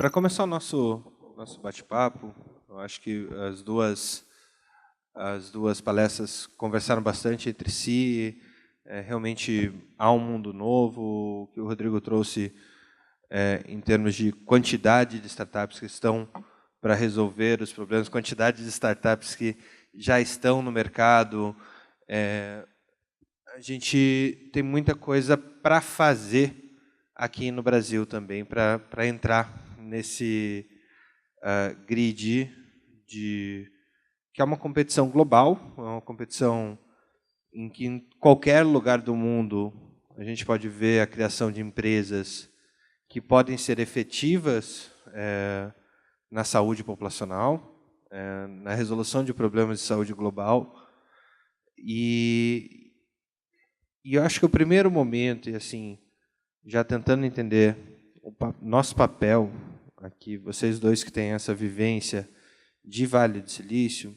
Para começar o nosso bate-papo, eu acho que as duas palestras conversaram bastante entre si. Realmente há um mundo novo. O que o Rodrigo trouxe em termos de quantidade de startups que estão para resolver os problemas, quantidade de startups que já estão no mercado. A gente tem muita coisa para fazer aqui no Brasil também, para entrar nesse grid que é uma competição global, é uma competição em que em qualquer lugar do mundo a gente pode ver a criação de empresas que podem ser efetivas na saúde populacional, na resolução de problemas de saúde global. E eu acho que o primeiro momento, e assim, já tentando entender o nosso papel aqui, vocês dois que têm essa vivência de Vale do Silício,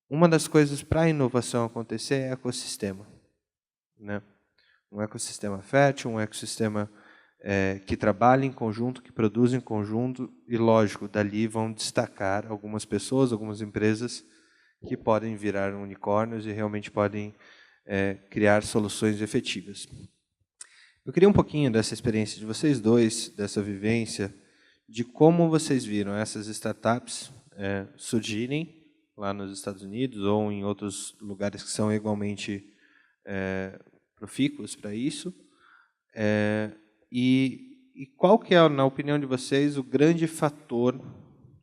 uma das coisas para a inovação acontecer é ecossistema, né? Um ecossistema fértil, um ecossistema que trabalha em conjunto, que produz em conjunto, e, lógico, dali vão destacar algumas pessoas, algumas empresas que podem virar unicórnios e realmente podem criar soluções efetivas. Eu queria um pouquinho dessa experiência de vocês dois, dessa vivência, de como vocês viram essas startups surgirem lá nos Estados Unidos ou em outros lugares que são igualmente profícuos para isso. E qual que é, na opinião de vocês, o grande fator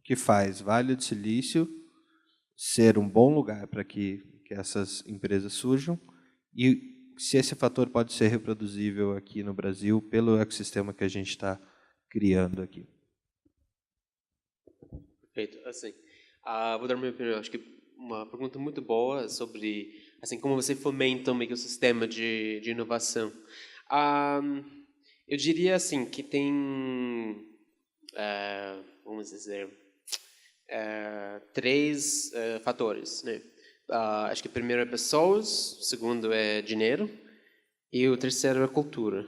que faz Vale do Silício ser um bom lugar para que essas empresas surjam, e se esse fator pode ser reproduzível aqui no Brasil pelo ecossistema que a gente está criando aqui? Perfeito. Assim, vou dar minha opinião. Acho que uma pergunta muito boa sobre assim como você fomenta um ecossistema de inovação. Eu diria assim que tem, vamos dizer, três fatores, né? Acho que o primeiro é pessoas, o segundo é dinheiro e o terceiro é cultura.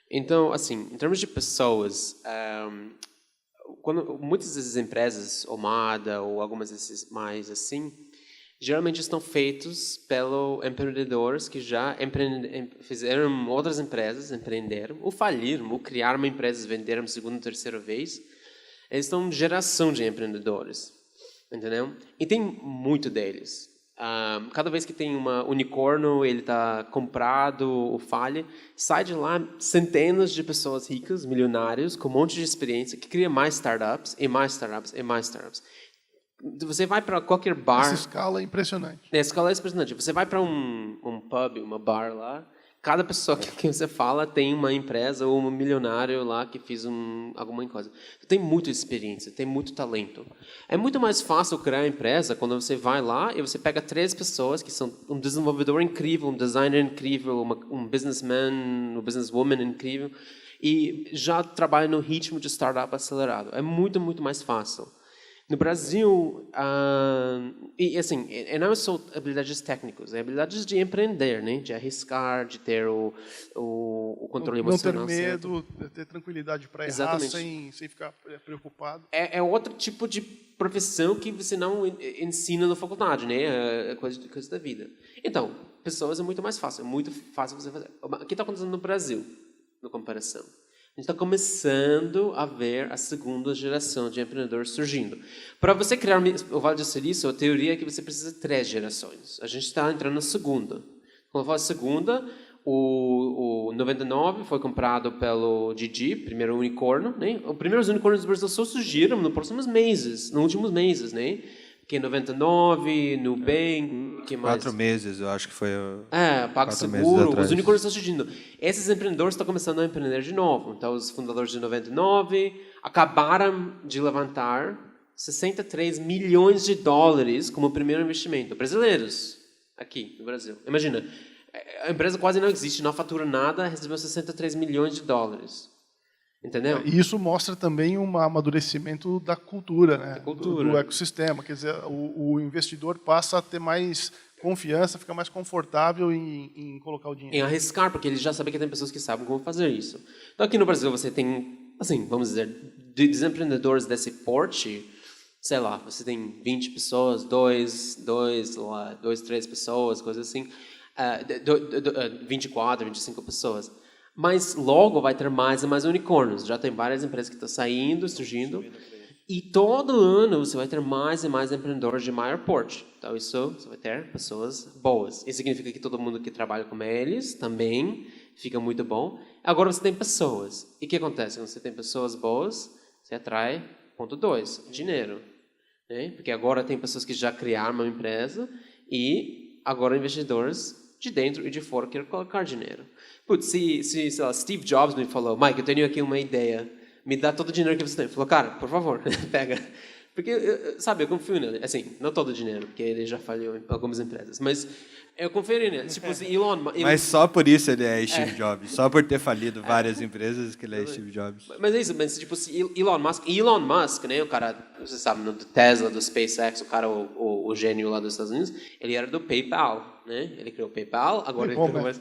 Então, assim, em termos de pessoas, quando muitas dessas empresas, Omada ou algumas dessas mais assim, geralmente estão feitos pelos empreendedores que já fizeram outras empresas, empreenderam, ou faliram, ou criaram uma empresa, venderam segunda, terceira vez. Eles estão em geração de empreendedores, entendeu? E tem muito deles. Cada vez que tem uma unicórnio, ele está comprado ou falha, sai de lá centenas de pessoas ricas, milionários, com um monte de experiência, que cria mais startups, e mais startups, e mais startups. Você vai para qualquer bar... Essa escala é impressionante. Essa escala é impressionante. Você vai para um pub, uma bar lá, cada pessoa que você fala tem uma empresa ou um milionário lá que fez alguma coisa. Tem muita experiência, tem muito talento. É muito mais fácil criar uma empresa quando você vai lá e você pega 3 pessoas que são um desenvolvedor incrível, um designer incrível, um businessman, uma businesswoman incrível, e já trabalha no ritmo de startup acelerado. É muito, muito mais fácil. No Brasil, e assim, não são habilidades técnicas, é habilidades de empreender, né? De arriscar, de ter o controle emocional. Não ter medo, ter tranquilidade para errar sem ficar preocupado. É outro tipo de profissão que você não ensina na faculdade, né? É coisa da vida. Então, pessoas é muito mais fácil, muito fácil você fazer. O que está acontecendo no Brasil, na comparação? A gente está começando a ver a segunda geração de empreendedores surgindo. Para você criar o Vale do Silício, a teoria é que você precisa de 3 gerações. A gente está entrando na segunda. Quando eu falo segunda, o 99 foi comprado pelo Didi, primeiro unicórnio, né? Os primeiros unicórnios do Brasil só surgiram nos últimos meses, né? Que em 99, Nubank, que mais? 4 meses, eu acho que foi. PagSeguro, os unicórnios estão surgindo. Esses empreendedores estão começando a empreender de novo. Então, os fundadores de 99 acabaram de levantar 63 milhões de dólares como primeiro investimento. Brasileiros, aqui no Brasil. Imagina, a empresa quase não existe, não fatura nada, recebeu 63 milhões de dólares. Entendeu? E isso mostra também um amadurecimento da cultura, né? Do ecossistema. Quer dizer, o investidor passa a ter mais confiança, fica mais confortável em colocar o dinheiro. Em arriscar, porque ele já sabe que tem pessoas que sabem como fazer isso. Então, aqui no Brasil, você tem assim, vamos dizer, de desempreendedores desse porte, sei lá, você tem 20 pessoas, 3 pessoas, coisas assim, 24, 25 pessoas. Mas logo vai ter mais e mais unicórnios. Já tem várias empresas que estão saindo, surgindo. E todo ano você vai ter mais e mais empreendedores de maior porte. Então, isso você vai ter pessoas boas. Isso significa que todo mundo que trabalha com eles também fica muito bom. Agora você tem pessoas. E o que acontece? Quando você tem pessoas boas, você atrai, ponto 2, dinheiro. Né? Porque agora tem pessoas que já criaram uma empresa e agora investidores de dentro e de fora querem colocar dinheiro. Putz, sei lá, Steve Jobs me falou, Mike, eu tenho aqui uma ideia. Me dá todo o dinheiro que você tem. Ele falou, cara, por favor, pega. Porque, sabe, eu confio nele. Assim, não todo o dinheiro, porque ele já falhou em algumas empresas. Mas eu confio nele. Tipo, Elon... Mas só por isso ele é Steve Jobs. Só por ter falido várias empresas que ele é Steve Jobs. Mas é isso. Mas, tipo, se Elon Musk, né, o cara, você sabe, do Tesla, do SpaceX, o cara, o gênio lá dos Estados Unidos, ele era do PayPal, né? Ele criou o PayPal, agora ele criou mais...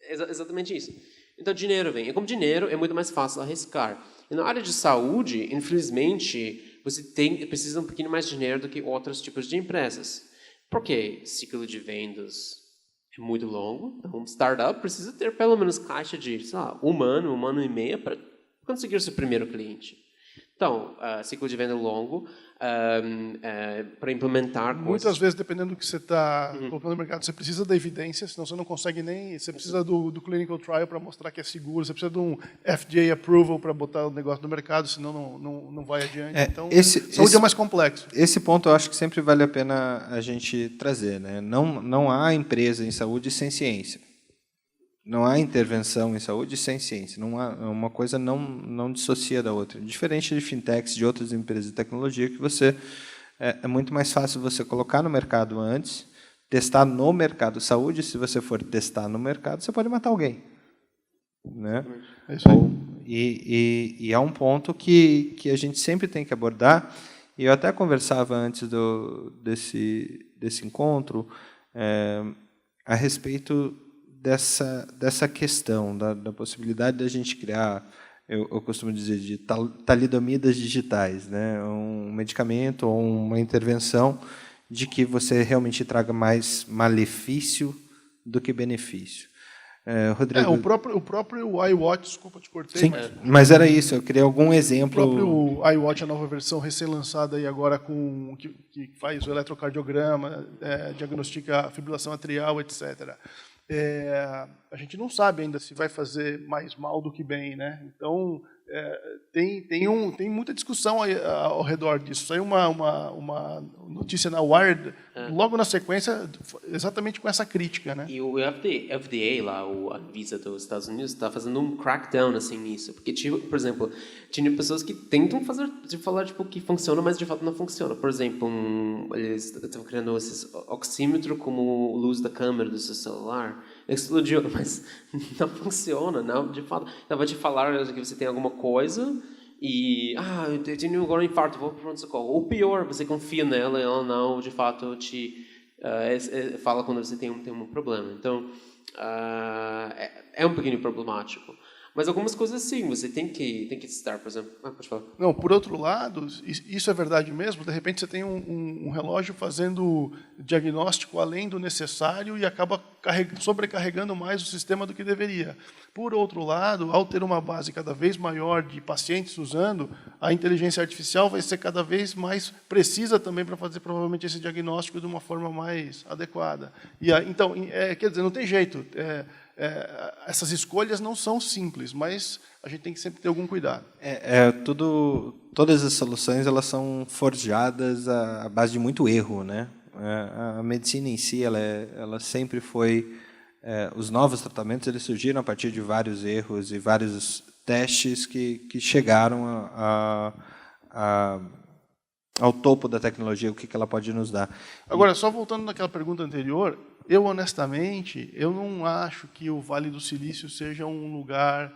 Exatamente isso. Então, dinheiro vem. E como dinheiro, é muito mais fácil arriscar. E na área de saúde, infelizmente, você precisa um pouquinho mais de dinheiro do que outros tipos de empresas. Por quê? O ciclo de vendas é muito longo. Então, um startup precisa ter pelo menos caixa de, sei lá, um ano e meio para conseguir o seu primeiro cliente. Então, ciclo de venda longo, para implementar coisas. Muitas vezes, dependendo do que você está colocando no mercado, você precisa da evidência, senão você não consegue nem... Você precisa do clinical trial para mostrar que é seguro, você precisa de um FDA approval para botar o negócio no mercado, senão não vai adiante. Então, saúde é mais complexo. Esse ponto eu acho que sempre vale a pena a gente trazer, né? Não há empresa em saúde sem ciência. Não há intervenção em saúde sem ciência. Não há, uma coisa não dissocia da outra. Diferente de fintechs, de outras empresas de tecnologia, que é muito mais fácil você colocar no mercado antes, testar no mercado saúde. Se você for testar no mercado, você pode matar alguém. Né? É isso aí. E é um ponto que a gente sempre tem que abordar. E eu até conversava antes desse encontro a respeito dessa questão, da possibilidade da gente criar, eu costumo dizer, de talidomidas digitais, né? Um medicamento ou uma intervenção de que você realmente traga mais malefício do que benefício. Rodrigo... O próprio iWatch, desculpa, te cortei. Sim, mas era isso, eu queria algum exemplo... O próprio iWatch, a nova versão recém-lançada aí agora, que faz o eletrocardiograma, diagnostica a fibrilação atrial, etc., a gente não sabe ainda se vai fazer mais mal do que bem, né? Então tem muita discussão ao redor disso. Saiu uma notícia na Wired logo na sequência, exatamente com essa crítica, né? E o FDA lá, a Anvisa dos Estados Unidos, está fazendo um crackdown assim nisso, porque por exemplo, tinha pessoas que tentam falar tipo que funciona, mas de fato não funciona. Por exemplo, eles estão criando esses oxímetro como luz da câmera do seu celular. Explodiu, mas não funciona, não, de fato. Ela vai te falar que você tem alguma coisa e, eu tenho agora um infarto, vou para o pronto-socorro. Ou pior, você confia nela e ela não, de fato, te fala quando você tem um problema. Então, é um pouquinho problemático. Mas algumas coisas sim, você tem que testar, por exemplo. Pode falar. Não, por outro lado, isso é verdade mesmo. De repente você tem um relógio fazendo diagnóstico além do necessário e acaba sobrecarregando mais o sistema do que deveria. Por outro lado, ao ter uma base cada vez maior de pacientes usando, a inteligência artificial vai ser cada vez mais precisa também para fazer provavelmente esse diagnóstico de uma forma mais adequada. Então, quer dizer, não tem jeito. Essas escolhas não são simples, mas a gente tem que sempre ter algum cuidado. Todas as soluções elas são forjadas à base de muito erro, né? A medicina em si, ela sempre foi... os novos tratamentos eles surgiram a partir de vários erros e vários testes que chegaram ao topo da tecnologia, o que ela pode nos dar. Agora, só voltando naquela pergunta anterior, eu, honestamente, eu não acho que o Vale do Silício seja um lugar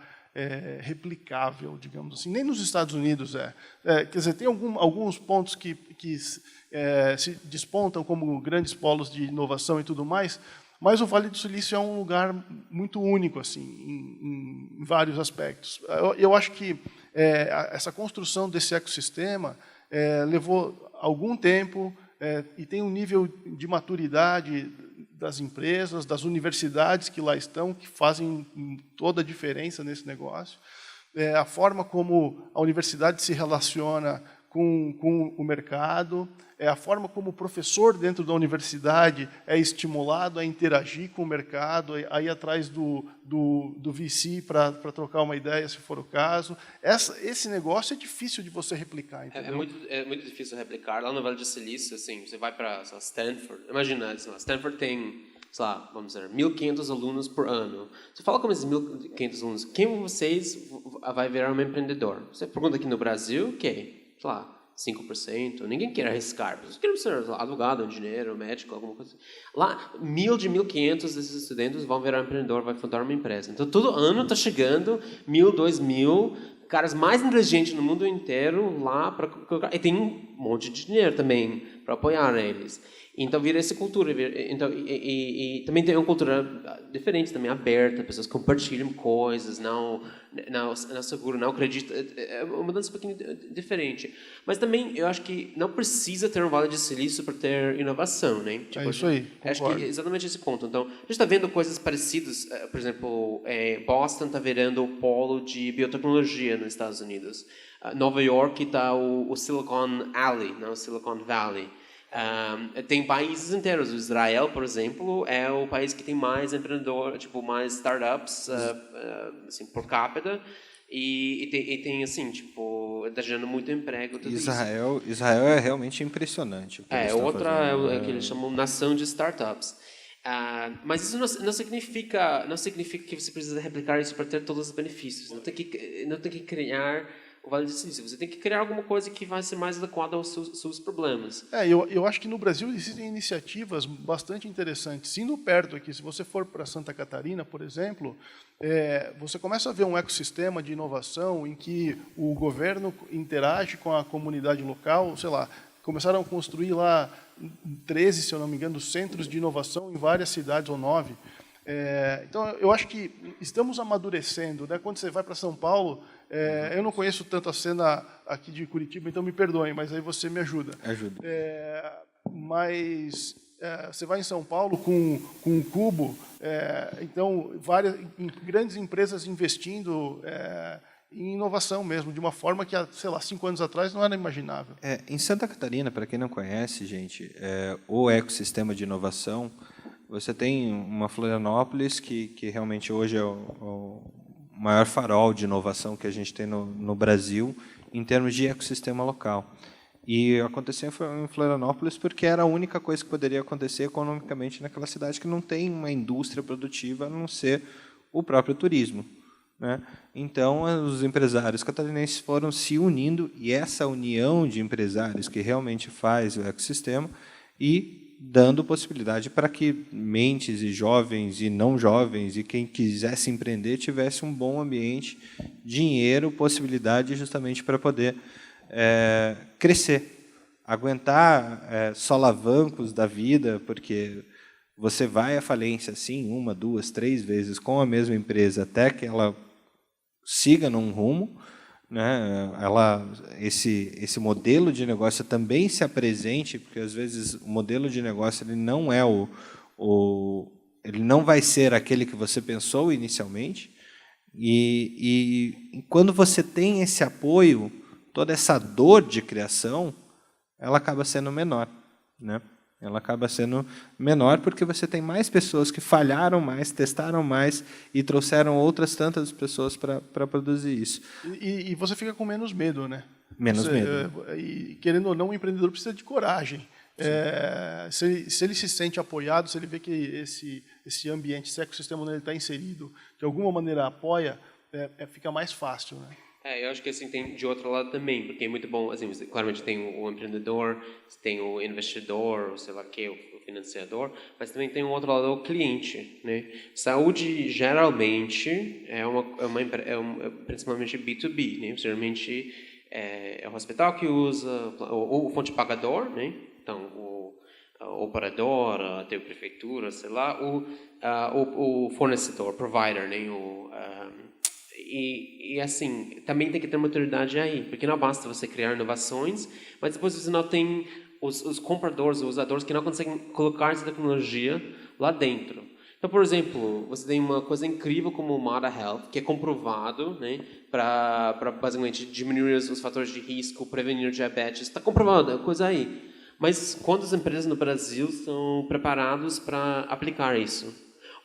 replicável, digamos assim. Nem nos Estados Unidos é. Quer dizer, tem alguns pontos que se despontam como grandes polos de inovação e tudo mais, mas o Vale do Silício é um lugar muito único, assim, em vários aspectos. Eu acho que essa construção desse ecossistema levou algum tempo e tem um nível de maturidade das empresas, das universidades que lá estão, que fazem toda a diferença nesse negócio. A forma como a universidade se relaciona com o mercado, a forma como o professor dentro da universidade é estimulado a interagir com o mercado, a ir atrás do VC para trocar uma ideia, se for o caso. Esse negócio é difícil de você replicar, entendeu? É muito difícil replicar. Lá no Vale do Silício, assim, você vai para Stanford, imagina, Stanford tem, sei lá, vamos dizer, 1.500 alunos por ano. Você fala com esses 1.500 alunos, quem vocês vai virar um empreendedor? Você pergunta aqui no Brasil, quem? Sei lá, 5%, ninguém quer arriscar. Vocês querem ser advogado, engenheiro, médico, alguma coisa assim. Lá, 1.000 desses estudantes vão virar empreendedor, vai fundar uma empresa. Então, todo ano está chegando 1.000, 2.000 caras mais inteligentes no mundo inteiro lá para colocar. E tem um monte de dinheiro também para apoiar eles. Então, vira essa cultura. Então, e também tem uma cultura diferente, também aberta, pessoas compartilham coisas, não seguro, não acreditam. É uma mudança um pouquinho diferente. Mas também, eu acho que não precisa ter um Vale de Silício para ter inovação, né? Tipo, isso aí, acho que é exatamente esse ponto. Então, a gente está vendo coisas parecidas. Por exemplo, Boston está virando o polo de biotecnologia nos Estados Unidos. Nova York está o Silicon Alley, não o Silicon Valley. Tem países inteiros. O Israel, por exemplo, é o país que tem mais empreendedores, tipo, mais startups assim, por capita, e tem assim, tipo, está gerando muito emprego. Tudo Israel é realmente impressionante. Outra é que eles chamam nação de startups. Mas isso não significa que você precisa replicar isso para ter todos os benefícios. Não tem que criar o Vale do Silício. Você tem que criar alguma coisa que vai ser mais adequada aos seus problemas. Eu acho que no Brasil existem iniciativas bastante interessantes. Indo perto aqui, se você for para Santa Catarina, por exemplo, você começa a ver um ecossistema de inovação em que o governo interage com a comunidade local, sei lá, começaram a construir lá 13, se eu não me engano, centros de inovação em várias cidades, ou 9. Então, eu acho que estamos amadurecendo, né? Quando você vai para São Paulo, eu não conheço tanto a cena aqui de Curitiba, então me perdoem, mas aí você me ajuda. Mas você vai em São Paulo com um Cubo, então grandes empresas investindo em inovação mesmo, de uma forma que, sei lá, 5 anos atrás não era imaginável. Em Santa Catarina, para quem não conhece, gente, o ecossistema de inovação, você tem uma Florianópolis que realmente hoje é o maior farol de inovação que a gente tem no Brasil em termos de ecossistema local. E aconteceu em Florianópolis porque era a única coisa que poderia acontecer economicamente naquela cidade que não tem uma indústria produtiva a não ser o próprio turismo, né? Então, os empresários catarinenses foram se unindo, e essa união de empresários que realmente faz o ecossistema e dando possibilidade para que mentes e jovens e não jovens e quem quisesse empreender tivesse um bom ambiente, dinheiro, possibilidade justamente para poder crescer, aguentar solavancos da vida, porque você vai à falência, sim, 1, 2, 3 vezes com a mesma empresa até que ela siga num rumo, né? Esse modelo de negócio também se apresente, porque às vezes o modelo de negócio ele não é ele não vai ser aquele que você pensou inicialmente, e quando você tem esse apoio, toda essa dor de criação, ela acaba sendo menor, né? Ela acaba sendo menor porque você tem mais pessoas que falharam mais, testaram mais e trouxeram outras tantas pessoas para produzir isso. E você fica com menos medo, né? Menos medo. E, querendo ou não, o empreendedor precisa de coragem. Se ele se sente apoiado, se ele vê que esse ambiente, esse ecossistema onde ele está inserido, de alguma maneira apoia, fica mais fácil, né? Eu acho que assim tem de outro lado também, porque é muito bom, assim, você, claramente tem o empreendedor, tem o investidor, sei lá que, o financiador, mas também tem um outro lado, o cliente, né? Saúde geralmente principalmente B2B, né? Geralmente é o hospital que usa, o fonte pagador, né? Então o operador, até a prefeitura, sei lá, o fornecedor, provider, né? E assim, também tem que ter maturidade aí, porque não basta você criar inovações, mas depois você não tem os compradores, os usadores que não conseguem colocar essa tecnologia lá dentro. Então, por exemplo, você tem uma coisa incrível como o Mada Health, que é comprovado, né, para basicamente diminuir os fatores de risco, prevenir diabetes. Está comprovado, é coisa aí. Mas quantas empresas no Brasil estão preparadas para aplicar isso?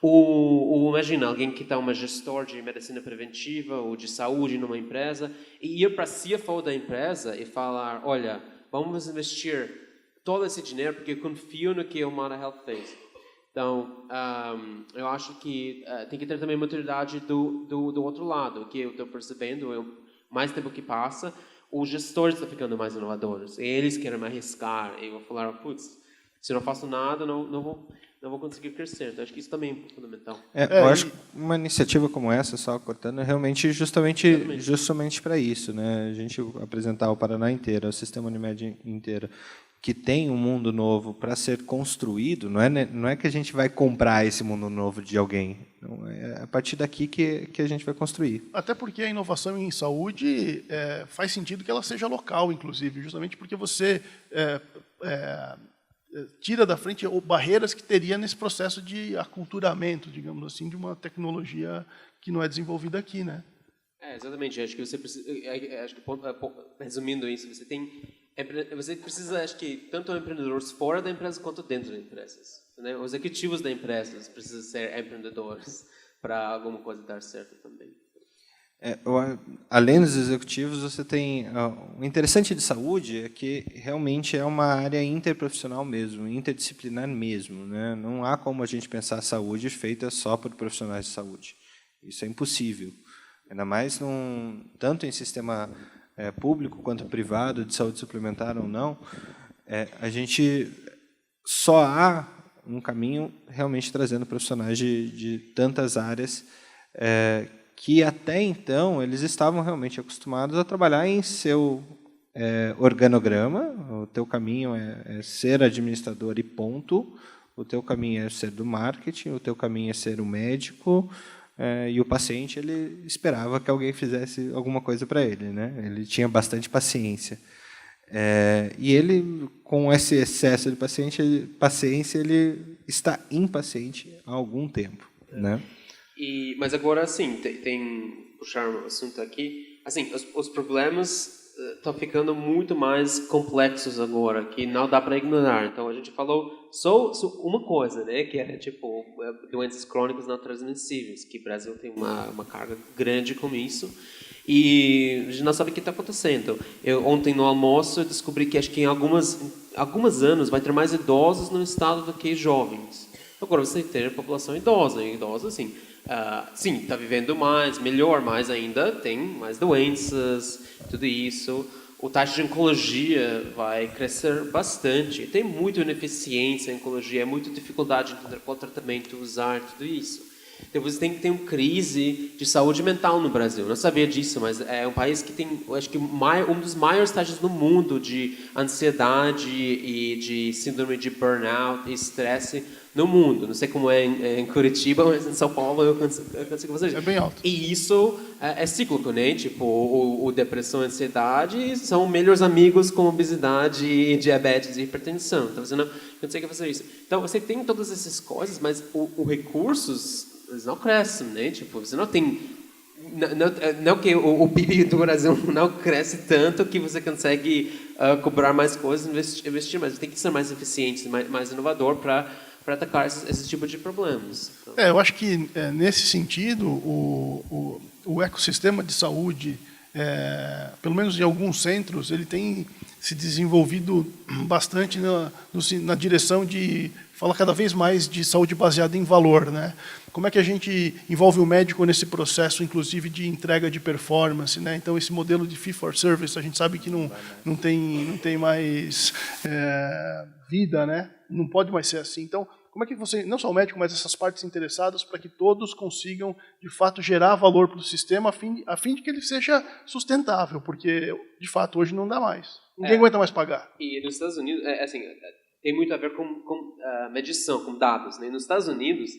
Imagina alguém que está uma gestor de medicina preventiva ou de saúde numa empresa e ir para a CFO da empresa e falar, olha, vamos investir todo esse dinheiro porque eu confio no que o Mada Health fez. Então, eu acho que tem que ter também maturidade do outro lado, que eu estou percebendo, mais tempo que passa, os gestores estão ficando mais inovadores. Eles querem me arriscar. E eu vou falar, putz, se eu não faço nada, não vou conseguir crescer. Então, acho que isso também é fundamental. Eu acho que uma iniciativa como essa, só cortando, é realmente justamente para isso, né? A gente apresentar o Paraná inteiro, o sistema Unimed inteiro, que tem um mundo novo para ser construído, não é que a gente vai comprar esse mundo novo de alguém, não, é a partir daqui que a gente vai construir. Até porque a inovação em saúde faz sentido que ela seja local, inclusive, justamente porque você tira da frente barreiras que teria nesse processo de aculturamento, digamos assim, de uma tecnologia que não é desenvolvida aqui, né? Exatamente. Acho que você precisa, resumindo isso, você precisa, acho que, tanto empreendedores fora da empresa quanto dentro da empresa. Né? Os executivos da empresa precisam ser empreendedores para alguma coisa dar certo também. Além dos executivos, você tem... O interessante de saúde é que realmente é uma área interprofissional mesmo, interdisciplinar mesmo. Né? Não há como a gente pensar a saúde feita só por profissionais de saúde. Isso é impossível. Ainda mais tanto em sistema público quanto privado, de saúde suplementar ou não, a gente só há um caminho realmente trazendo profissionais de tantas áreas que até então eles estavam realmente acostumados a trabalhar em seu organograma. O teu caminho é ser administrador e ponto, o teu caminho é ser do marketing, o teu caminho é ser o médico, e o paciente ele esperava que alguém fizesse alguma coisa para ele, né? Ele tinha bastante paciência. E ele, com esse excesso de paciência, ele está impaciente há algum tempo, né? Mas agora, sim, puxar um assunto aqui, assim, os problemas estão ficando muito mais complexos agora, que não dá para ignorar. Então, a gente falou só uma coisa, né, que era, tipo, doenças crônicas não transmissíveis, que o Brasil tem uma carga grande com isso, e a gente não sabe o que está acontecendo. Ontem, no almoço, eu descobri que acho que em alguns anos vai ter mais idosos no estado do que jovens. Agora, você tem a população idosa, assim... sim, está vivendo mais, melhor, mas ainda tem mais doenças, tudo isso. O taxa de oncologia vai crescer bastante. Tem muita ineficiência em oncologia, é muita dificuldade de entender qual tratamento usar, tudo isso. Então, você tem que ter uma crise de saúde mental no Brasil. Eu não sabia disso, mas é um país que tem, acho que, um dos maiores taxas no mundo de ansiedade e de síndrome de burnout e estresse no mundo. Não sei como é em Curitiba, mas em São Paulo eu consigo fazer isso. É bem alto. E isso é cíclico, né? Tipo, o depressão e ansiedade são melhores amigos com obesidade, diabetes e hipertensão. Então, você não consegue fazer isso. Então, você tem todas essas coisas, mas os recursos, eles não crescem, né? Tipo, você não tem... Não que o PIB do Brasil não cresce tanto que você consegue cobrar mais coisas, investir mais. Você tem que ser mais eficiente, mais inovador para atacar esse tipo de problemas. Então. Eu acho que, nesse sentido, o ecossistema de saúde, pelo menos em alguns centros, ele tem se desenvolvido bastante na direção de falar cada vez mais de saúde baseada em valor, né? Como é que a gente envolve o médico nesse processo, inclusive, de entrega de performance, né? Então, esse modelo de fee for service, a gente sabe que não tem mais vida, né? Não pode mais ser assim. Então, como é que você, não só o médico, mas essas partes interessadas, para que todos consigam, de fato, gerar valor para o sistema, a fim de que ele seja sustentável, porque, de fato, hoje não dá mais. Ninguém aguenta mais pagar. E nos Estados Unidos, tem muito a ver com medição, com dados. Né? Nos Estados Unidos,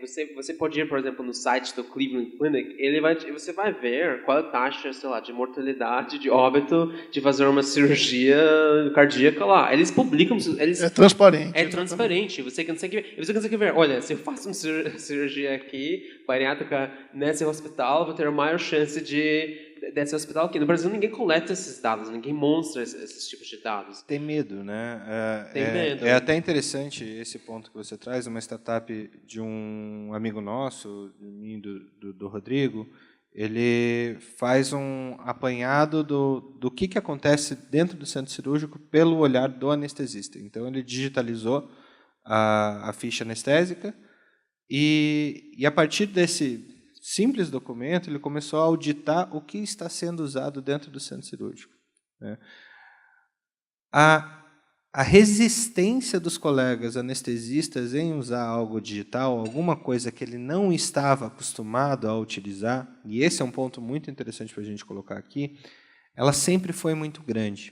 Você pode ir, por exemplo, no site do Cleveland Clinic, você vai ver qual é a taxa, sei lá, de mortalidade, de óbito, de fazer uma cirurgia cardíaca lá. Eles publicam... É transparente. É transparente. Você consegue ver, olha, se eu faço uma cirurgia aqui, bariátrica, nesse hospital, vou ter a maior chance desse hospital aqui. No Brasil, ninguém coleta esses dados, ninguém mostra esses tipos de dados. Tem medo, né? Tem medo. É até interessante esse ponto que você traz, uma startup de um amigo nosso, do Rodrigo, ele faz um apanhado do que acontece dentro do centro cirúrgico pelo olhar do anestesista. Então, ele digitalizou a ficha anestésica e a partir desse simples documento, ele começou a auditar o que está sendo usado dentro do centro cirúrgico, né? A resistência dos colegas anestesistas em usar algo digital, alguma coisa que ele não estava acostumado a utilizar, e esse é um ponto muito interessante para a gente colocar aqui, ela sempre foi muito grande.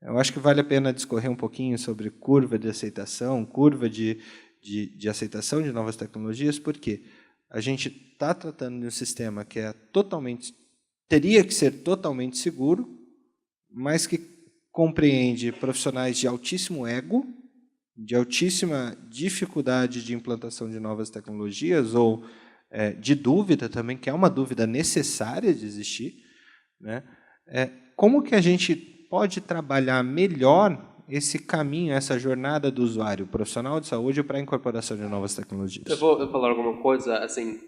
Eu acho que vale a pena discorrer um pouquinho sobre curva de aceitação, curva de aceitação de novas tecnologias, porque a gente está tratando de um sistema que teria que ser totalmente seguro, mas que compreende profissionais de altíssimo ego, de altíssima dificuldade de implantação de novas tecnologias, ou de dúvida também, que é uma dúvida necessária de existir, né? Como que a gente pode trabalhar melhor esse caminho, essa jornada do usuário, profissional de saúde, para a incorporação de novas tecnologias? Eu vou falar alguma coisa, assim,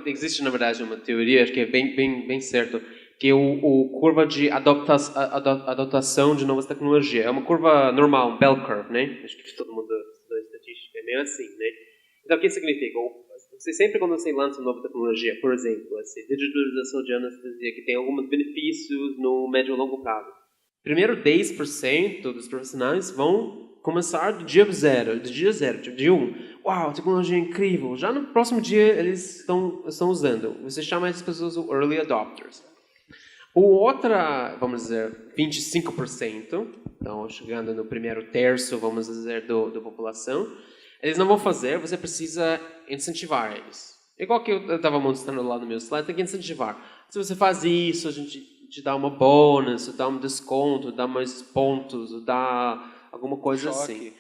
existe, na verdade, uma teoria, acho que é bem certo, que é o curva de adotação de novas tecnologias. É uma curva normal, um bell curve, né? Acho que todo mundo da estatística é meio assim, né? Então, o que significa? Sempre quando você lança uma nova tecnologia, por exemplo, assim, digitalização de anestesia, que tem alguns benefícios no médio e longo prazo. Primeiro 10% dos profissionais vão começar do dia zero, tipo, dia 1. Uau, tecnologia incrível. Já no próximo dia eles estão usando. Você chama essas pessoas os early adopters. Vamos dizer, 25%, então chegando no primeiro terço, vamos dizer, da população, eles não vão fazer, você precisa incentivar eles. Igual que eu estava mostrando lá no meu slide, tem que incentivar. Se você faz isso, a gente te dá uma bônus, dá um desconto, dá mais pontos, dá alguma coisa assim.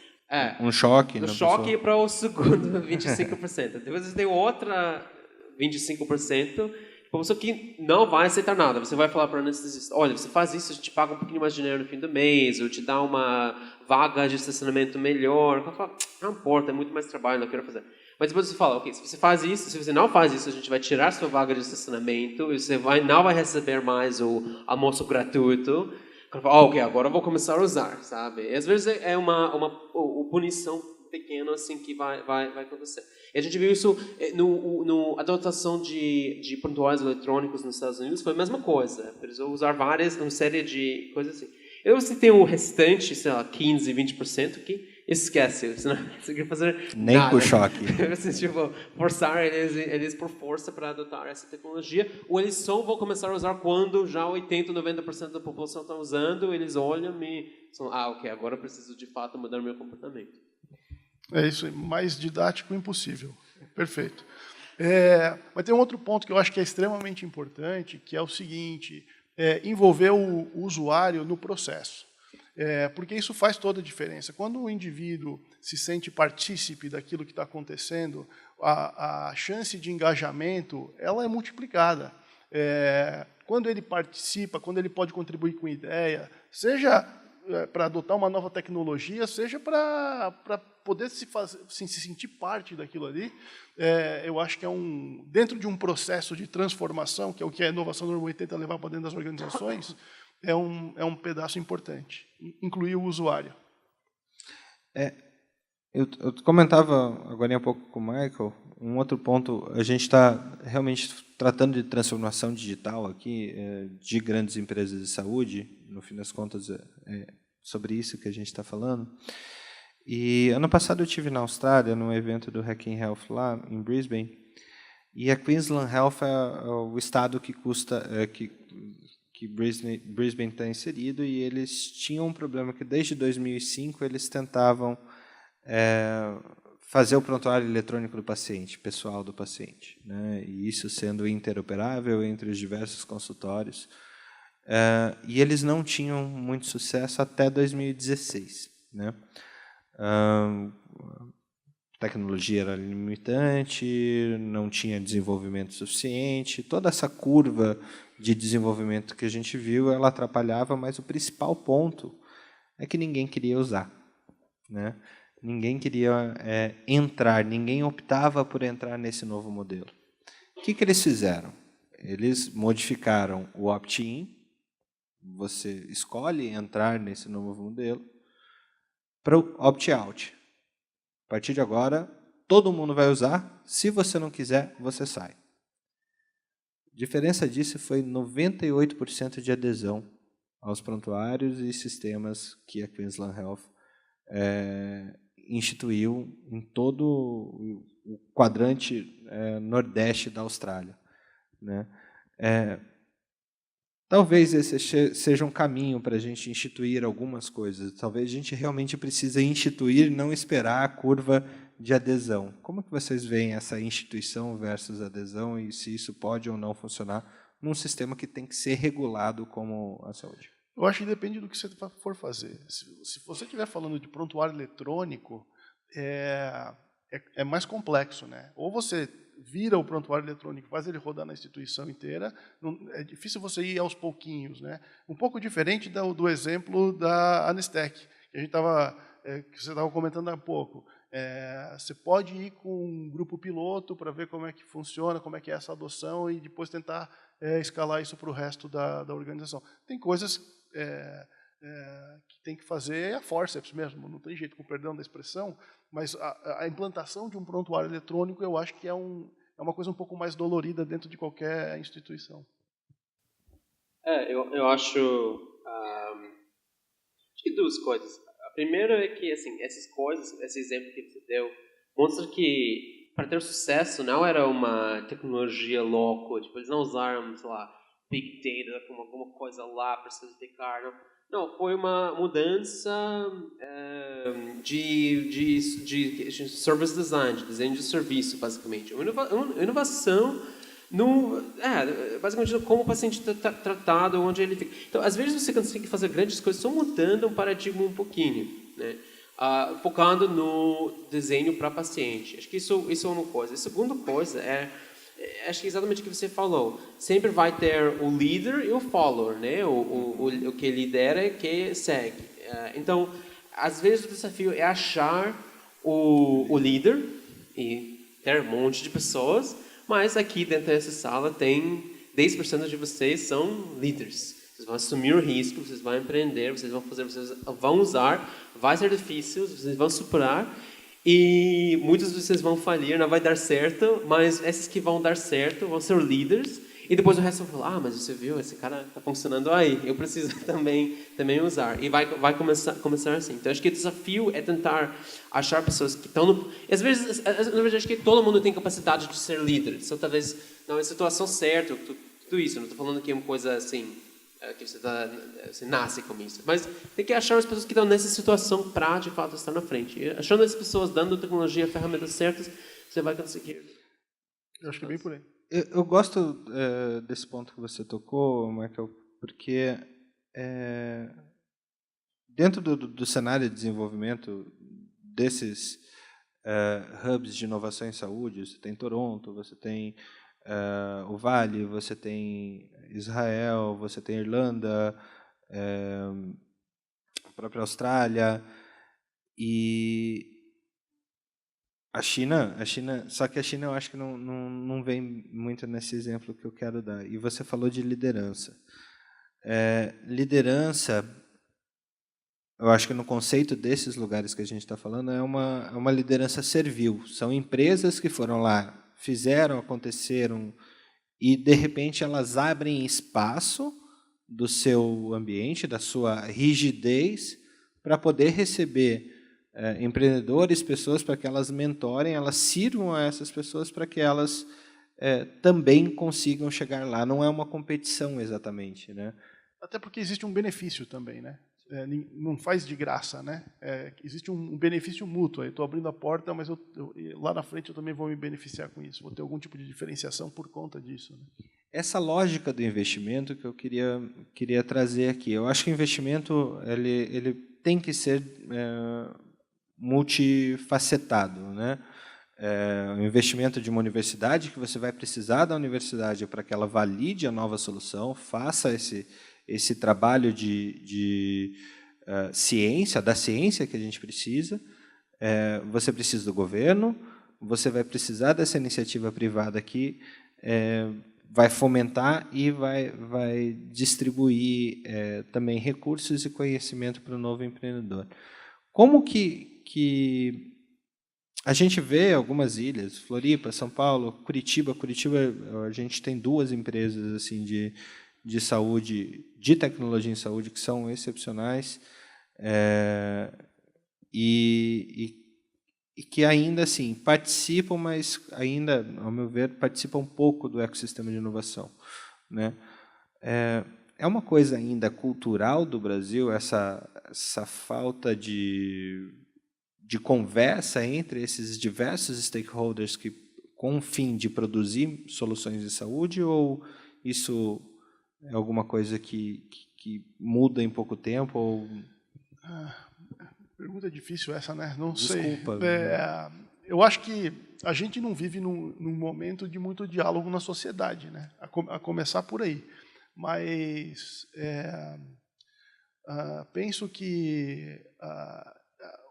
Um choque. Um choque para o segundo 25%. Depois você tem outra 25%, para você que não vai aceitar nada. Você vai falar para o anestesista, olha, você faz isso, a gente paga um pouquinho mais de dinheiro no fim do mês, ou te dá uma vaga de estacionamento melhor. Eu falo, não importa, é muito mais trabalho, não quero fazer. Mas depois você fala, ok, se você faz isso, se você não faz isso, a gente vai tirar sua vaga de estacionamento, e você não vai receber mais o almoço gratuito. Eu falo, ok, agora eu vou começar a usar, sabe? E às vezes é uma punição pequena assim que vai acontecer. E a gente viu isso no adotação de prontuários eletrônicos nos Estados Unidos, foi a mesma coisa. Precisou usar uma série de coisas assim. E você tem o restante, sei lá, 15%, 20% que esquece, você não consegue fazer nem nada. Com choque. Você, tipo, forçar eles por força para adotar essa tecnologia, ou eles só vão começar a usar quando já 80%, 90% da população está usando, eles olham e falam, ok, agora eu preciso de fato mudar meu comportamento. É isso, mais didático impossível. Perfeito. Mas tem um outro ponto que eu acho que é extremamente importante, que é o seguinte, envolver o usuário no processo. Porque isso faz toda a diferença. Quando o indivíduo se sente partícipe daquilo que está acontecendo, a chance de engajamento ela é multiplicada. Quando ele participa, quando ele pode contribuir com ideia, seja para adotar uma nova tecnologia, seja para poder se sentir parte daquilo ali, eu acho que dentro de um processo de transformação, que é o que a inovação normalmente tenta levar para dentro das organizações, é um pedaço importante, incluir o usuário. Eu comentava agora há pouco com o Michael, um outro ponto, a gente está realmente tratando de transformação digital aqui, de grandes empresas de saúde, no fim das contas é sobre isso que a gente está falando. E ano passado eu estive na Austrália, num evento do Hacking Health lá, em Brisbane, e a Queensland Health é o estado que que Brisbane está inserido, e eles tinham um problema que desde 2005 eles tentavam fazer o prontuário eletrônico do paciente, pessoal do paciente, né? E isso sendo interoperável entre os diversos consultórios. E eles não tinham muito sucesso até 2016. Né? A tecnologia era limitante, não tinha desenvolvimento suficiente, toda essa curva de desenvolvimento que a gente viu, ela atrapalhava, mas o principal ponto é que ninguém queria usar. Né? Ninguém queria entrar, ninguém optava por entrar nesse novo modelo. O que eles fizeram? Eles modificaram o opt-in, você escolhe entrar nesse novo modelo, para o opt-out. A partir de agora, todo mundo vai usar, se você não quiser, você sai. A diferença disso foi 98% de adesão aos prontuários e sistemas que a Queensland Health instituiu em todo o quadrante nordeste da Austrália. Né? Talvez esse seja um caminho para a gente instituir algumas coisas. Talvez a gente realmente precise instituir e não esperar a curva de adesão. Como que vocês veem essa instituição versus adesão e se isso pode ou não funcionar num sistema que tem que ser regulado como a saúde? Eu acho que depende do que você for fazer. Se você estiver falando de prontuário eletrônico, é mais complexo. Né? Ou você vira o prontuário eletrônico, faz ele rodar na instituição inteira, é difícil você ir aos pouquinhos. Né? Um pouco diferente do exemplo da Anestec, que que você estava comentando há pouco. Você pode ir com um grupo piloto para ver como é que funciona, como é que é essa adoção e depois tentar escalar isso para o resto da organização. Tem coisas que tem que fazer a forceps mesmo, não tem jeito, com perdão da expressão, mas a implantação de um prontuário eletrônico eu acho que é uma coisa um pouco mais dolorida dentro de qualquer instituição. Eu acho que duas coisas. A primeira é que assim, essas coisas, esse exemplo que você deu, mostra que para ter sucesso não era uma tecnologia louca, tipo, eles não usaram, sei lá, Big Data como alguma coisa lá para se explicar. Não, foi uma mudança de service design, de desenho de serviço, basicamente. Uma inovação basicamente como o paciente está tratado, onde ele fica. Então, às vezes você consegue fazer grandes coisas só mudando um paradigma um pouquinho, né? Focando no desenho para paciente. Acho que isso é uma coisa. A segunda coisa acho que é exatamente o que você falou. Sempre vai ter o líder e o follower, né? O que lidera e o que segue. Então, às vezes o desafio é achar o líder e ter um monte de pessoas, mas aqui dentro dessa sala tem 10% de vocês são líderes. Vocês vão assumir o risco, vocês vão empreender, vocês vão usar, vai ser difícil, vocês vão superar. E muitos de vocês vão falir, não vai dar certo, mas esses que vão dar certo vão ser líderes. E depois o resto vai falar, mas você viu, esse cara está funcionando aí, eu preciso também usar. E vai começar assim. Então, acho que o desafio é tentar achar pessoas que estão no... Às vezes, na verdade, acho que todo mundo tem capacidade de ser líder. Só talvez não é a situação certa, tudo isso. Não estou falando que é uma coisa assim, que você nasce com isso. Mas tem que achar as pessoas que estão nessa situação para, de fato, estar na frente. E achando as pessoas, dando tecnologia, ferramentas certas, você vai conseguir. Eu acho que é bem por aí. Eu gosto desse ponto que você tocou, Michael, porque dentro do cenário de desenvolvimento desses hubs de inovação em saúde, você tem Toronto, você tem o Vale, você tem Israel, você tem Irlanda, a própria Austrália e a China, só que a China eu acho que não vem muito nesse exemplo que eu quero dar. E você falou de liderança. Liderança, eu acho que no conceito desses lugares que a gente está falando, é uma liderança servil. São empresas que foram lá, fizeram, aconteceram, e, de repente, elas abrem espaço do seu ambiente, da sua rigidez, para poder receber empreendedores, pessoas, para que elas mentorem, elas sirvam a essas pessoas para que elas também consigam chegar lá. Não é uma competição exatamente, né? Até porque existe um benefício também, né? não faz de graça, né? Existe um benefício mútuo. Eu estou abrindo a porta, mas lá na frente eu também vou me beneficiar com isso. Vou ter algum tipo de diferenciação por conta disso. Né? Essa lógica do investimento que eu queria trazer aqui. Eu acho que o investimento ele tem que ser multifacetado, né? O investimento de uma universidade, que você vai precisar da universidade para que ela valide a nova solução, faça esse trabalho de ciência, da ciência que a gente precisa. Você precisa do governo, você vai precisar dessa iniciativa privada que vai fomentar e vai distribuir também recursos e conhecimento para o novo empreendedor. Como que a gente vê algumas ilhas, Floripa, São Paulo, Curitiba. Curitiba, a gente tem 2 empresas assim de saúde, de tecnologia em saúde, que são excepcionais e que ainda assim participam, mas ainda, ao meu ver, participam um pouco do ecossistema de inovação, né? É uma coisa ainda cultural do Brasil, essa falta de conversa entre esses diversos stakeholders com o fim de produzir soluções de saúde, ou isso é alguma coisa que muda em pouco tempo? Ou... Pergunta difícil essa, né? Não Desculpa. sei. Eu acho que a gente não vive num momento de muito diálogo na sociedade, né? A começar por aí. Mas penso que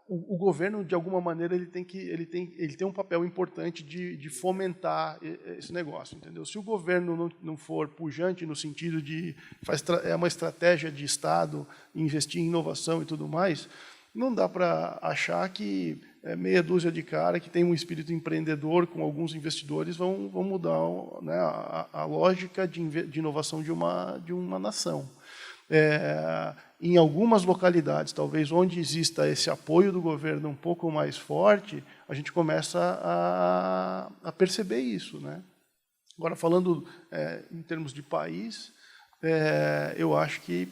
o governo, de alguma maneira, ele tem um papel importante de fomentar esse negócio, entendeu? Se o governo não for pujante no sentido de uma estratégia de Estado, investir em inovação e tudo mais, não dá para achar que meia dúzia de cara que tem um espírito empreendedor com alguns investidores vão mudar, né, a lógica de inovação de uma nação. Em algumas localidades, talvez onde exista esse apoio do governo um pouco mais forte, a gente começa a perceber isso, né? Agora, falando em termos de país, eu acho que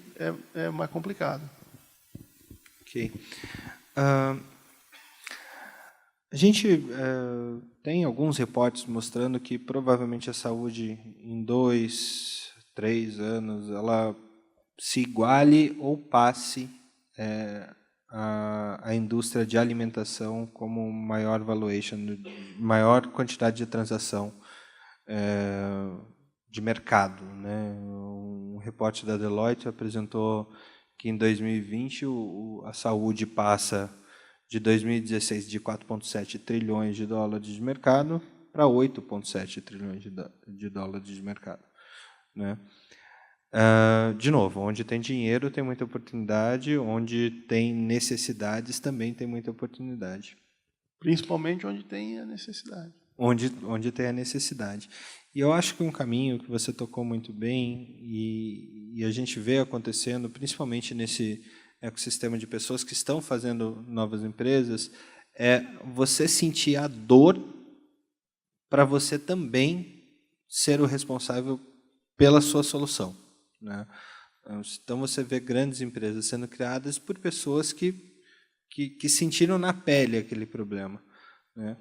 é mais complicado. Ok. A gente tem alguns reportes mostrando que provavelmente a saúde em 2, 3 anos ela se iguale ou passe a indústria de alimentação como maior valuation, maior quantidade de transação de mercado, né? Um reporte da Deloitte apresentou que em 2020 a saúde passa de 2016 de 4,7 trilhões de dólares de mercado para 8,7 trilhões de dólares de mercado, né? De novo, onde tem dinheiro tem muita oportunidade, onde tem necessidades também tem muita oportunidade. Principalmente onde tem a necessidade. Onde tem a necessidade. E eu acho que um caminho que você tocou muito bem e a gente vê acontecendo, principalmente nesse ecossistema de pessoas que estão fazendo novas empresas, é você sentir a dor para você também ser o responsável pela sua solução, né? Então você vê grandes empresas sendo criadas por pessoas que sentiram na pele aquele problema, né?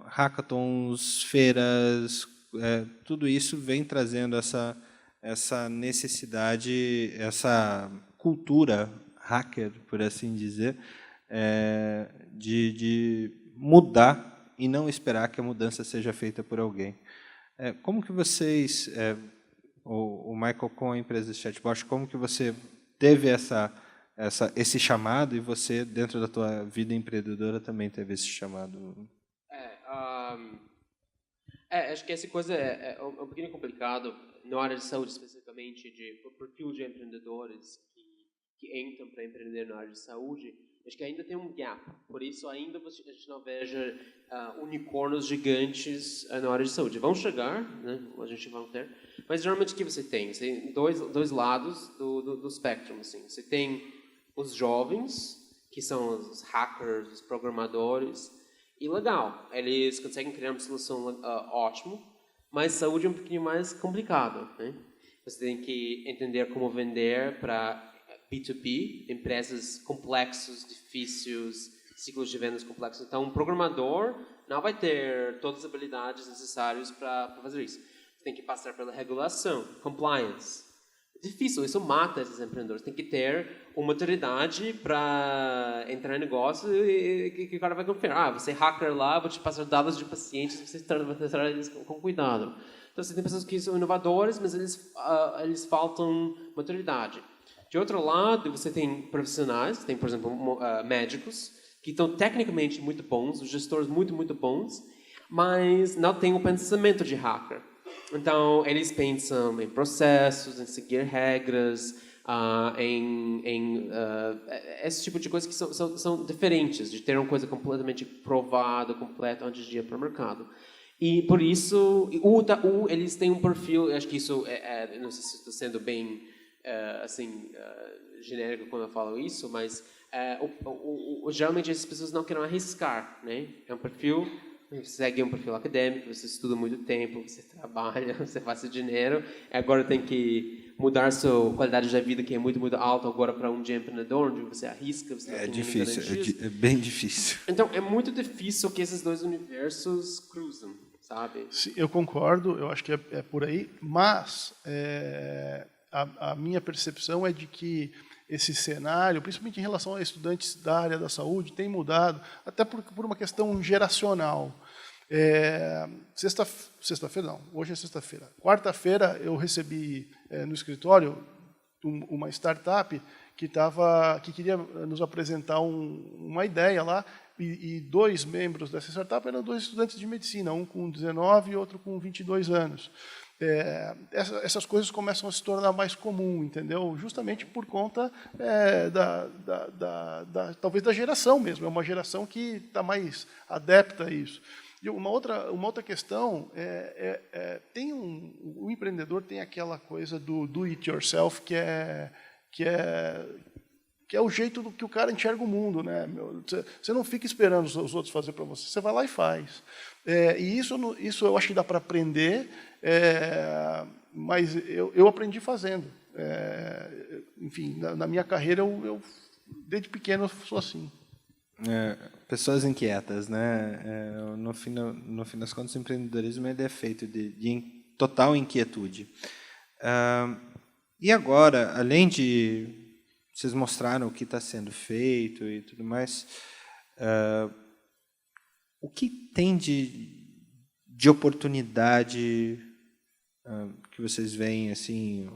Hackathons, feiras, tudo isso vem trazendo essa necessidade, essa cultura hacker, por assim dizer, de mudar e não esperar que a mudança seja feita por alguém. Como que vocês, o Michael com a empresa de chatbot, como que você teve esse chamado e você, dentro da tua vida empreendedora, também teve esse chamado? Acho que essa coisa é um pouquinho complicado na área de saúde, especificamente, o perfil de empreendedores que entram para empreender na área de saúde. Acho que ainda tem um gap, por isso ainda a gente não veja unicórnios gigantes na área de saúde. Vão chegar, né? A gente vai ter, mas geralmente o que você tem? Você tem dois lados do espectro. Assim. Você tem os jovens, que são os hackers, os programadores, e legal, eles conseguem criar uma solução ótima, mas saúde é um pouquinho mais complicado, né? Você tem que entender como vender para B2B, empresas complexas, difíceis, ciclos de vendas complexos. Então, um programador não vai ter todas as habilidades necessárias para fazer isso. Você tem que passar pela regulação, compliance. É difícil, isso mata esses empreendedores. Tem que ter uma maturidade para entrar em negócio e que o cara vai confiar. Você é hacker lá, vou te passar dados de pacientes, você vai tratar eles com cuidado. Então, você tem pessoas que são inovadoras, mas eles faltam maturidade. De outro lado, você tem profissionais, tem, por exemplo, médicos, que estão tecnicamente muito bons, os gestores muito bons, mas não têm o pensamento de hacker. Então, eles pensam em processos, em seguir regras, esse tipo de coisas que são diferentes, de ter uma coisa completamente provada, completa, antes de ir para o mercado. E, por isso, eles têm um perfil, acho que isso, não sei se estou sendo bem genérico quando eu falo isso, mas geralmente essas pessoas não querem arriscar, né? É um perfil, você segue um perfil acadêmico, você estuda muito tempo, você trabalha, você faz seu dinheiro, agora tem que mudar sua qualidade de vida, que é muito alta, agora para um dia empreendedor, onde você arrisca, você não tem difícil, é bem difícil. Então, é muito difícil que esses dois universos cruzam, sabe? Sim, eu concordo, eu acho que é por aí, mas a minha percepção é de que esse cenário, principalmente em relação a estudantes da área da saúde, tem mudado, até por uma questão geracional. Sexta-feira não, hoje é sexta-feira. Quarta-feira eu recebi no escritório uma startup que queria nos apresentar uma ideia lá, e dois membros dessa startup eram dois estudantes de medicina, um com 19 e outro com 22 anos. Essas coisas começam a se tornar mais comum, entendeu? Justamente por conta talvez da geração mesmo. É uma geração que está mais adepta a isso. E uma outra questão o empreendedor tem aquela coisa do do it yourself que é o jeito do que o cara enxerga o mundo, né? Você não fica esperando os outros fazer para você, você vai lá e faz. E isso eu acho que dá para aprender, mas eu aprendi fazendo. Enfim, na minha carreira, eu desde pequeno eu sou assim. Pessoas inquietas, né? No fim das contas, o empreendedorismo ele é feito de total inquietude. E agora, além de vocês mostraram o que está sendo feito e tudo mais, o que tem de oportunidade que vocês veem assim?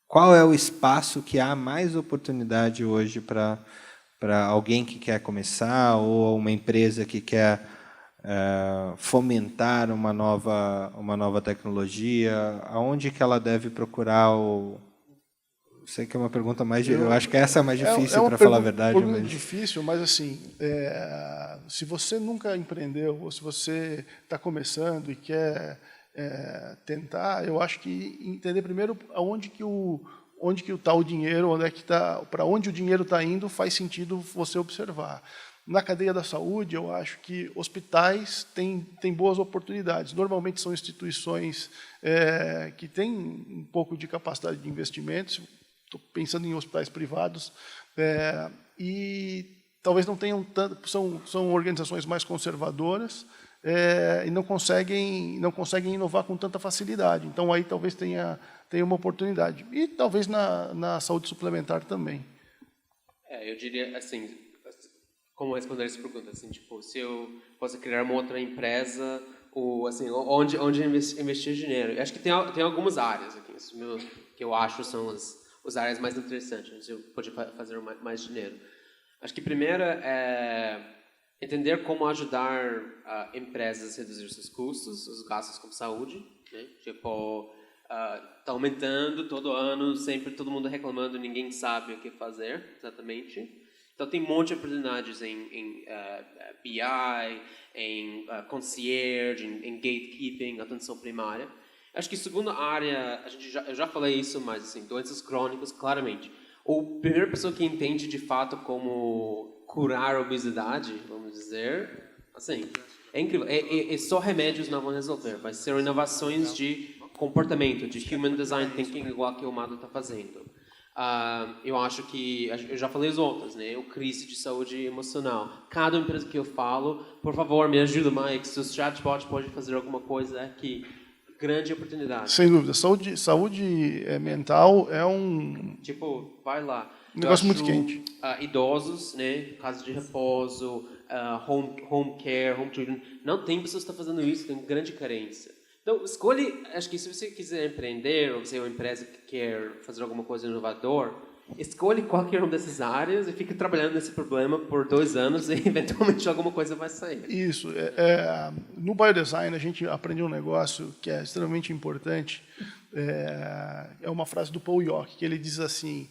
Qual é o espaço que há mais oportunidade hoje para alguém que quer começar ou uma empresa que quer fomentar uma nova tecnologia? Aonde que ela deve procurar sei que é uma pergunta eu acho que essa é mais difícil, para falar a verdade. É muito difícil, mas assim, se você nunca empreendeu ou se você está começando e quer tentar, eu acho que entender primeiro onde que está o dinheiro, para onde o dinheiro está indo, faz sentido você observar. Na cadeia da saúde, eu acho que hospitais têm boas oportunidades. Normalmente são instituições que têm um pouco de capacidade de investimento. Estou pensando em hospitais privados, e talvez não tenham tanto, são organizações mais conservadoras e não conseguem inovar com tanta facilidade. Então aí talvez tenha uma oportunidade. E talvez na saúde suplementar também. Eu diria assim, como responder essa pergunta, assim, tipo, se eu posso criar uma outra empresa, ou assim, onde investir dinheiro. Eu acho que tem algumas áreas aqui, que eu acho são as áreas mais interessantes, onde você pode fazer mais dinheiro. Acho que primeiro é entender como ajudar empresas a reduzir seus custos, os gastos com saúde, né? Tipo, está aumentando todo ano, sempre todo mundo reclamando, ninguém sabe o que fazer exatamente. Então tem um monte de oportunidades em BI, em concierge, em gatekeeping, atenção primária. Acho que a segunda área, eu já falei isso, mas assim, doenças crônicas, claramente. A primeira pessoa que entende de fato como curar a obesidade, vamos dizer, assim, é incrível. Só remédios não vão resolver, vai ser inovações de comportamento, de human design thinking, igual que o Mado está fazendo. eu acho que, eu já falei as outras, né? O crise de saúde emocional. Cada empresa que eu falo, por favor, me ajuda, Mike, se o chatbot pode fazer alguma coisa aqui. Grande oportunidade. Sem dúvida. Saúde mental é um Tipo, vai lá. negócio muito quente. Idosos, né? Casa de repouso, home care, home treatment. Não tem pessoas que estão fazendo isso, tem grande carência. Então, escolhe, acho que se você quiser empreender, ou você é uma empresa que quer fazer alguma coisa inovador, escolhe qualquer uma dessas áreas e fique trabalhando nesse problema por 2 anos e eventualmente alguma coisa vai sair. Isso. No biodesign, a gente aprendeu um negócio que é extremamente importante. É uma frase do Paul Yock, que ele diz assim,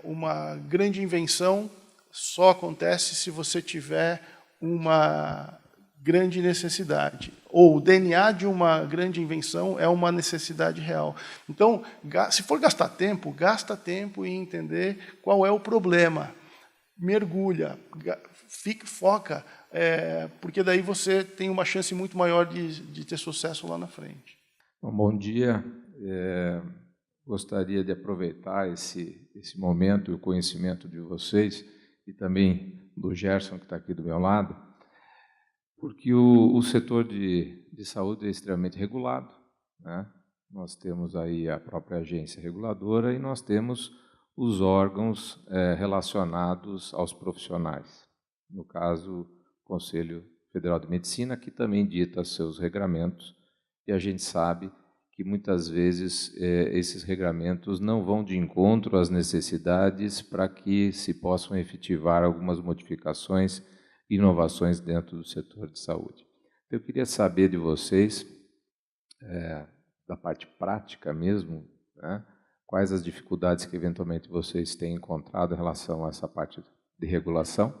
uma grande invenção só acontece se você tiver uma grande necessidade. Ou o DNA de uma grande invenção é uma necessidade real. Então, se for gastar tempo, gasta tempo em entender qual é o problema. Mergulha, foca, porque daí você tem uma chance muito maior de ter sucesso lá na frente. Bom dia. Gostaria de aproveitar esse momento e o conhecimento de vocês e também do Gerson, que está aqui do meu lado, porque o setor de saúde é extremamente regulado, né? Nós temos aí a própria agência reguladora e nós temos os órgãos relacionados aos profissionais. No caso, o Conselho Federal de Medicina, que também dita seus regramentos, e a gente sabe que muitas vezes esses regramentos não vão de encontro às necessidades para que se possam efetivar algumas modificações, inovações dentro do setor de saúde. Eu queria saber de vocês, da parte prática mesmo, né, quais as dificuldades que eventualmente vocês têm encontrado em relação a essa parte de regulação,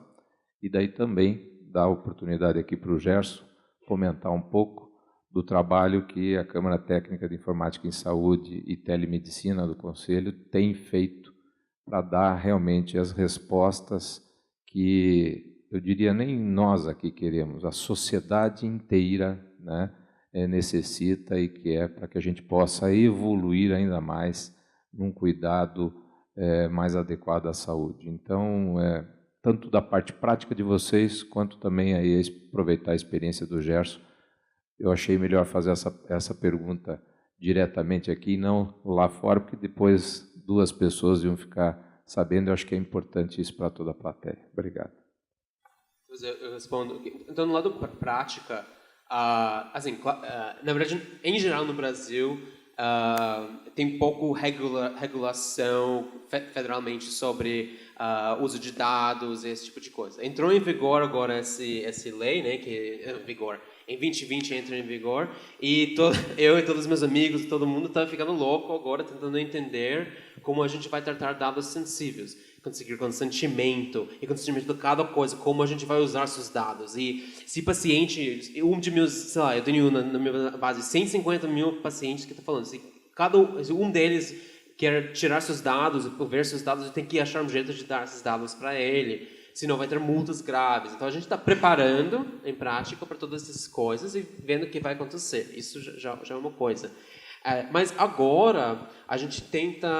e daí também dar a oportunidade aqui para o Gerson comentar um pouco do trabalho que a Câmara Técnica de Informática em Saúde e Telemedicina do Conselho tem feito para dar realmente as respostas que, eu diria, nem nós aqui queremos, a sociedade inteira, né, necessita e que é para que a gente possa evoluir ainda mais num cuidado mais adequado à saúde. Então, tanto da parte prática de vocês, quanto também aí aproveitar a experiência do Gerson, eu achei melhor fazer essa pergunta diretamente aqui e não lá fora, porque depois 2 pessoas iam ficar sabendo. Eu acho que é importante isso para toda a plateia. Obrigado. Eu respondo. Então, no lado prática, assim, na verdade, em geral no Brasil, tem pouco regulação federalmente sobre uso de dados, esse tipo de coisa. Entrou em vigor agora essa lei, né, que é em vigor. Em 2020 entra em vigor e eu e todos os meus amigos, todo mundo está ficando louco agora, tentando entender como a gente vai tratar dados sensíveis, conseguir consentimento e consentimento de cada coisa, como a gente vai usar seus dados. E se paciente, de meus, sei lá, eu tenho na minha base 150 mil pacientes que estão falando, se um deles quer tirar seus dados, ver seus dados, eu tenho que achar um jeito de dar esses dados para ele. Senão vai ter multas graves. Então a gente está preparando em prática para todas essas coisas e vendo o que vai acontecer. Isso já é uma coisa. Mas agora a gente tenta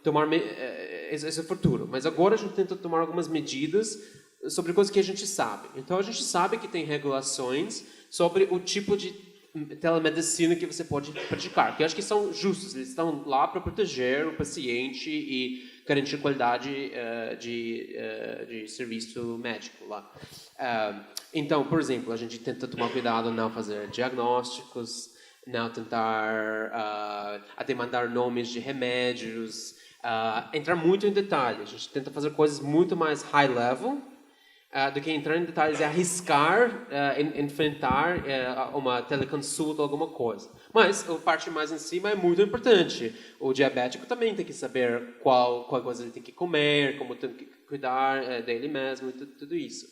tomar esse é o futuro. Mas agora a gente tenta tomar algumas medidas sobre coisas que a gente sabe. Então a gente sabe que tem regulações sobre o tipo de telemedicina que você pode praticar, que eu acho que são justos. Eles estão lá para proteger o paciente e garantir qualidade de serviço médico lá. Então, por exemplo, a gente tenta tomar cuidado não fazer diagnósticos, não tentar demandar nomes de remédios, entrar muito em detalhe. A gente tenta fazer coisas muito mais high level do que entrar em detalhes e arriscar enfrentar uma teleconsulta ou alguma coisa. Mas a parte mais em cima é muito importante. O diabético também tem que saber qual coisa ele tem que comer, como tem que cuidar dele mesmo e tudo isso.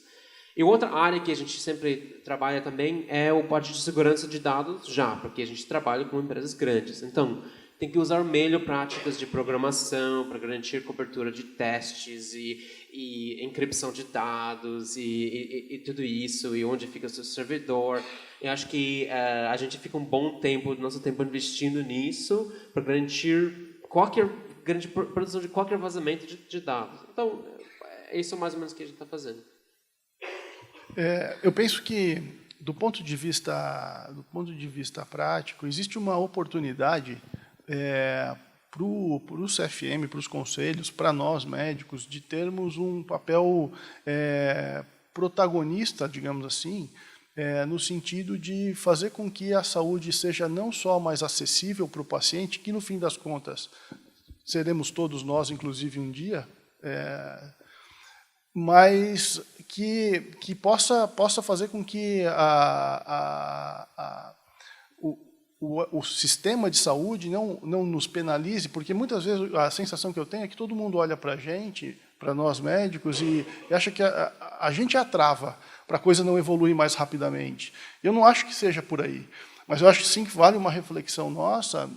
E outra área que a gente sempre trabalha também é o parte de segurança de dados porque a gente trabalha com empresas grandes. Então, tem que usar melhor práticas de programação para garantir cobertura de testes e encripção de dados e tudo isso, e onde fica o seu servidor. Eu acho que a gente fica um bom tempo, nosso tempo investindo nisso para garantir qualquer grande produção de qualquer vazamento de dados. Então, é isso mais ou menos que a gente está fazendo. Eu penso que, do ponto de vista prático, existe uma oportunidade para o CFM, para os conselhos, para nós médicos, de termos um papel protagonista, digamos assim, no sentido de fazer com que a saúde seja não só mais acessível para o paciente, que no fim das contas seremos todos nós, inclusive um dia, mas que possa fazer com que o sistema de saúde não nos penalize, porque muitas vezes a sensação que eu tenho é que todo mundo olha para a gente, para nós médicos, e acha que a gente é a trava para a coisa não evoluir mais rapidamente. Eu não acho que seja por aí, mas eu acho sim que vale uma reflexão nossa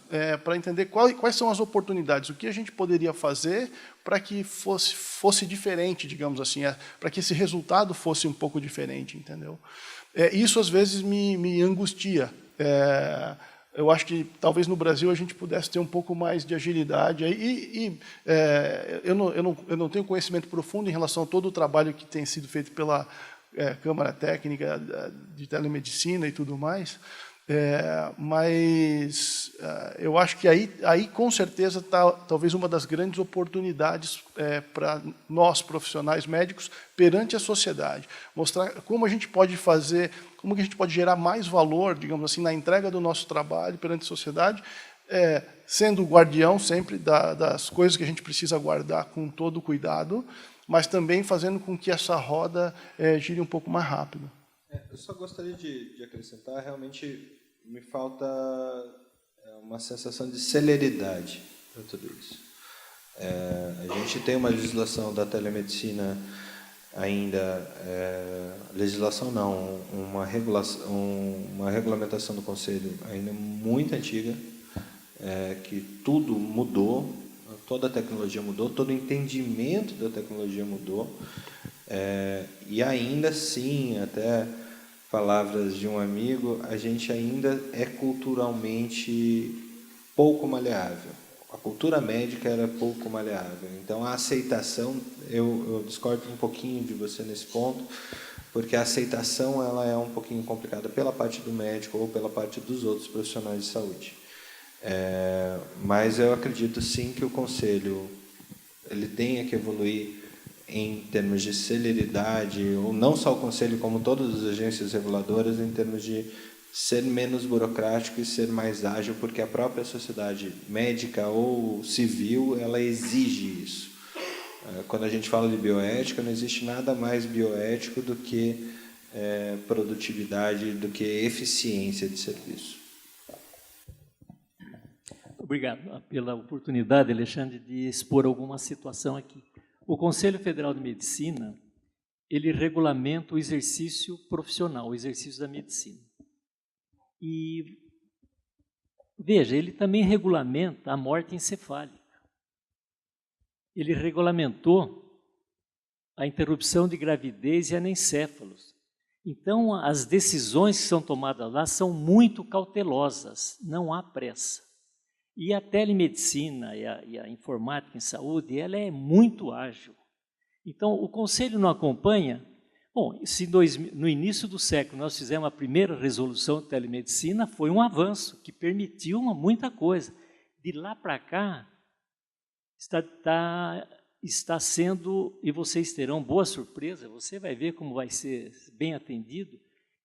para entender quais são as oportunidades, o que a gente poderia fazer para que fosse diferente, digamos assim, para que esse resultado fosse um pouco diferente, entendeu? Isso às vezes me angustia. Eu acho que talvez no Brasil a gente pudesse ter um pouco mais de agilidade. Eu não tenho conhecimento profundo em relação a todo o trabalho que tem sido feito pela Câmara Técnica de Telemedicina e tudo mais, mas eu acho que aí com certeza está talvez uma das grandes oportunidades para nós profissionais médicos perante a sociedade, mostrar como a gente pode fazer, como que a gente pode gerar mais valor, digamos assim, na entrega do nosso trabalho perante a sociedade, sendo o guardião sempre das coisas que a gente precisa guardar com todo o cuidado, mas também fazendo com que essa roda gire um pouco mais rápido. Eu só gostaria de acrescentar, realmente me falta uma sensação de celeridade para tudo isso. A gente tem uma legislação da telemedicina ainda, legislação não, uma regulamentação do Conselho ainda muito antiga, que tudo mudou, toda a tecnologia mudou, todo o entendimento da tecnologia mudou, e ainda assim, até palavras de um amigo, a gente ainda é culturalmente pouco maleável. A cultura médica era pouco maleável. Então, a aceitação, eu discordo um pouquinho de você nesse ponto, porque a aceitação ela é um pouquinho complicada pela parte do médico ou pela parte dos outros profissionais de saúde. Mas eu acredito sim que o Conselho ele tenha que evoluir em termos de celeridade, ou não só o Conselho, como todas as agências reguladoras, em termos de ser menos burocrático e ser mais ágil, porque a própria sociedade médica ou civil, ela exige isso. Quando a gente fala de bioética, não existe nada mais bioético do que produtividade, do que eficiência de serviço. Obrigado pela oportunidade, Alexandre, de expor alguma situação aqui. O Conselho Federal de Medicina, ele regulamenta o exercício profissional, o exercício da medicina. E, veja, ele também regulamenta a morte encefálica. Ele regulamentou a interrupção de gravidez e anencéfalos. Então, as decisões que são tomadas lá são muito cautelosas, não há pressa. E a telemedicina e a informática em saúde, ela é muito ágil. Então, o Conselho não acompanha. Bom, se no início do século nós fizemos a primeira resolução de telemedicina, foi um avanço que permitiu muita coisa. De lá para cá, está sendo, e vocês terão boa surpresa, você vai ver como vai ser bem atendido,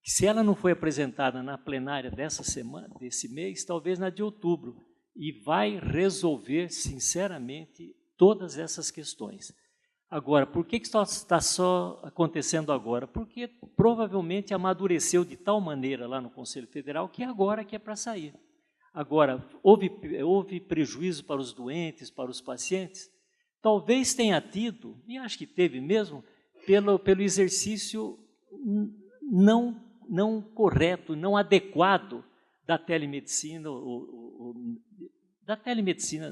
que se ela não foi apresentada na plenária dessa semana, desse mês, talvez na de outubro, e vai resolver, sinceramente, todas essas questões. Agora, por que está só acontecendo agora? Porque provavelmente amadureceu de tal maneira lá no Conselho Federal que agora que é para sair. Agora, houve prejuízo para os doentes, para os pacientes? Talvez tenha tido, e acho que teve mesmo, pelo exercício não correto, não adequado da telemedicina,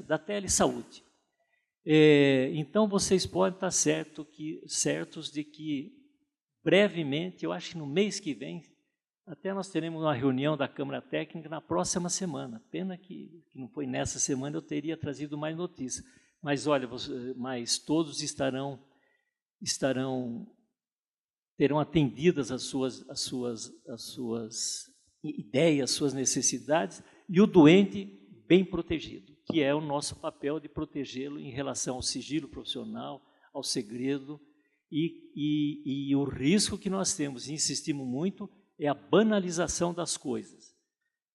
da telesaúde. Então, vocês podem estar certos de que, brevemente, eu acho que no mês que vem, até nós teremos uma reunião da Câmara Técnica na próxima semana. Pena que não foi nessa semana, eu teria trazido mais notícias. Mas olha, mas todos terão atendidas as suas ideias, as suas necessidades, e o doente bem protegido, que é o nosso papel de protegê-lo em relação ao sigilo profissional, ao segredo, e o risco que nós temos, e insistimos muito, é a banalização das coisas,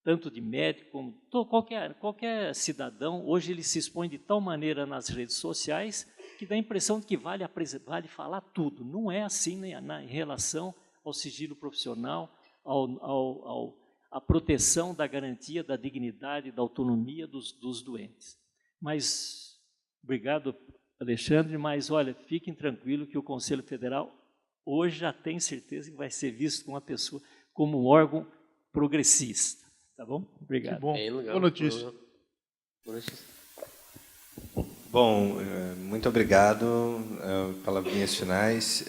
tanto de médico como qualquer cidadão. Hoje ele se expõe de tal maneira nas redes sociais que dá a impressão de que vale falar tudo. Não é assim, né, em relação ao sigilo profissional, à proteção da garantia da dignidade, da autonomia dos doentes. Mas, obrigado, Alexandre, mas olha, fiquem tranquilos que o Conselho Federal hoje já tem certeza que vai ser visto como um órgão progressista. Tá bom? Obrigado. Que bom. Boa notícia. Boa notícia. Bom, muito obrigado pelas linhas finais.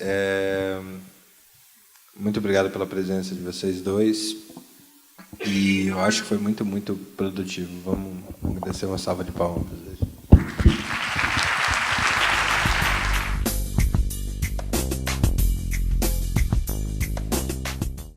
Muito obrigado pela presença de vocês dois. E eu acho que foi muito, muito produtivo. Vamos descer uma salva de palmas.